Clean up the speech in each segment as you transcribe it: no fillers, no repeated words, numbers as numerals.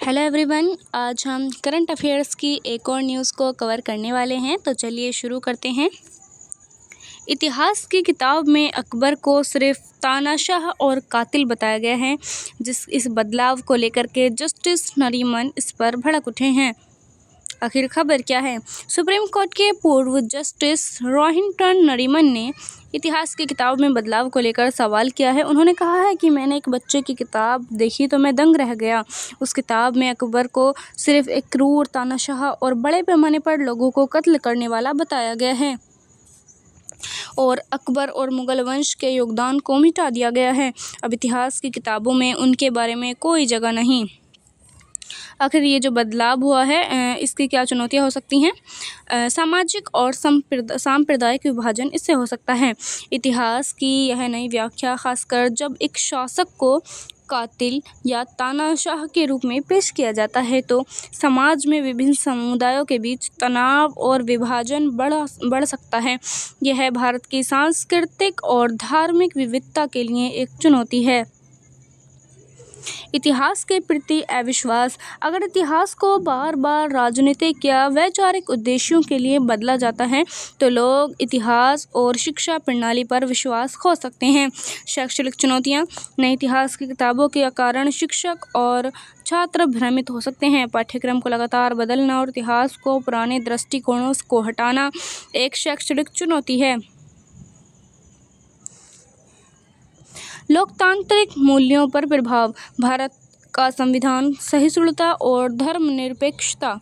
Hello everyone, आज हम current affairs की एक और न्यूज़ को कवर करने वाले हैं। तो चलिए शुरू करते हैं। इतिहास की किताब में अकबर को सिर्फ तानाशाह और कातिल बताया गया है। इस बदलाव को लेकर के जस्टिस नरीमन इस पर भड़क उठे हैं। आखिर खबर क्या है? सुप्रीम कोर्ट के पूर्व जस्टिस रोहिंटन नरीमन ने इतिहास की किताब में बदलाव को लेकर सवाल किया है। उन्होंने कहा है कि मैंने एक बच्चे की किताब देखी तो मैं दंग रह गया। उस किताब में अकबर को सिर्फ एक क्रूर, तानाशाह और बड़े पैमाने पर लोगों को कत्ल करने वाला बताया गया है और अकबर और मुगल वंश के योगदान को मिटा दिया गया है। अब इतिहास की किताबों में उनके बारे में कोई जगह नहीं। आखिर ये जो बदलाव हुआ है, इसकी क्या चुनौतियाँ हो सकती हैं? सामाजिक और सांप्रदायिक विभाजन इससे हो सकता है। इतिहास की यह नई व्याख्या खासकर जब एक शासक को कातिल या तानाशाह के रूप में पेश किया जाता है तो समाज में विभिन्न समुदायों के बीच तनाव और विभाजन बढ़ सकता है। यह भारत की सांस्कृतिक और धार्मिक विविधता के लिए एक चुनौती है। इतिहास के प्रति अविश्वास। अगर इतिहास को बार बार राजनीतिक या वैचारिक उद्देश्यों के लिए बदला जाता है तो लोग इतिहास और शिक्षा प्रणाली पर विश्वास खो सकते हैं। शैक्षणिक चुनौतियाँ। नई इतिहास की किताबों के कारण शिक्षक और छात्र भ्रमित हो सकते हैं। पाठ्यक्रम को लगातार बदलना और इतिहास को पुराने दृष्टिकोणों को हटाना एक शैक्षणिक चुनौती है। लोकतांत्रिक मूल्यों पर प्रभाव। भारत का संविधान सहिष्णुता और धर्मनिरपेक्षता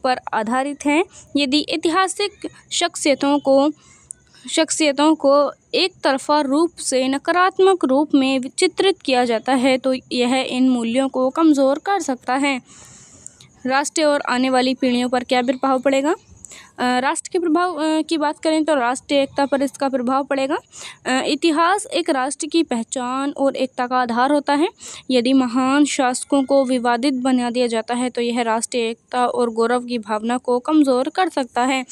पर आधारित है। यदि ऐतिहासिक शख्सियतों को एक तरफा रूप से नकारात्मक रूप में चित्रित किया जाता है तो यह इन मूल्यों को कमज़ोर कर सकता है। राष्ट्र और आने वाली पीढ़ियों पर क्या प्रभाव पड़ेगा? राष्ट्र के प्रभाव की बात करें तो राष्ट्रीय एकता पर इसका प्रभाव पड़ेगा। इतिहास एक राष्ट्र की पहचान और एकता का आधार होता है। यदि महान शासकों को विवादित बना दिया जाता है तो यह राष्ट्रीय एकता और गौरव की भावना को कमज़ोर कर सकता है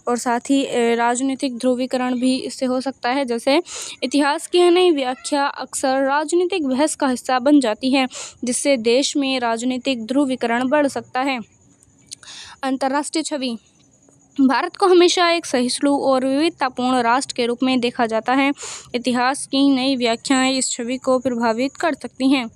और साथ ही राजनीतिक ध्रुवीकरण भी इससे हो सकता है। जैसे इतिहास की नई व्याख्या अक्सर राजनीतिक बहस का हिस्सा बन जाती है जिससे देश में राजनीतिक ध्रुवीकरण बढ़ सकता है। अंतर्राष्ट्रीय छवि। भारत को हमेशा एक सहिष्णु और विविधतापूर्ण राष्ट्र के रूप में देखा जाता है। इतिहास की नई व्याख्याएं इस छवि को प्रभावित कर सकती हैं।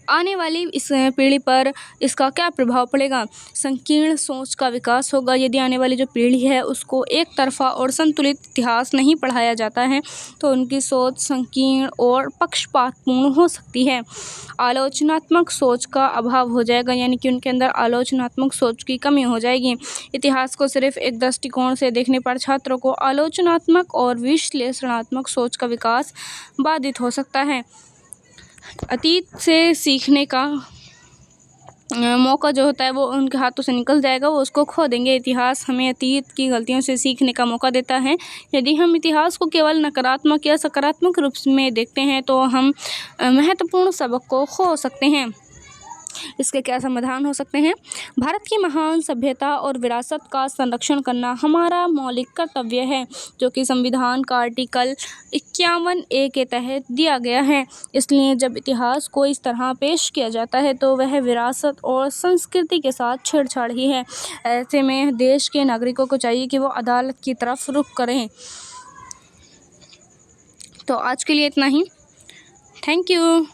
आने वाली इस पीढ़ी पर इसका क्या प्रभाव पड़ेगा? संकीर्ण सोच का विकास होगा। यदि आने वाली जो पीढ़ी है उसको एक तरफा और संतुलित इतिहास नहीं पढ़ाया जाता है तो उनकी सोच संकीर्ण और पक्षपातपूर्ण हो सकती है। आलोचनात्मक सोच का अभाव हो जाएगा, यानी कि उनके अंदर आलोचनात्मक सोच की कमी हो जाएगी। इतिहास को सिर्फ एक दृष्टिकोण से देखने पर छात्रों को आलोचनात्मक और विश्लेषणात्मक सोच का विकास बाधित हो सकता है। अतीत से सीखने का मौका जो होता है वो उनके हाथों से निकल जाएगा, वो उसको खो देंगे। इतिहास हमें अतीत की गलतियों से सीखने का मौका देता है। यदि हम इतिहास को केवल नकारात्मक या सकारात्मक रूप में देखते हैं तो हम महत्वपूर्ण सबक को खो सकते हैं। इसके क्या समाधान हो सकते हैं? भारत की महान सभ्यता और विरासत का संरक्षण करना हमारा मौलिक कर्तव्य है जो कि संविधान का आर्टिकल 51A के तहत दिया गया है। इसलिए जब इतिहास को इस तरह पेश किया जाता है तो वह विरासत और संस्कृति के साथ छेड़छाड़ ही है। ऐसे में देश के नागरिकों को चाहिए कि वो अदालत की तरफ रुख करें। तो आज के लिए इतना ही। Thank you.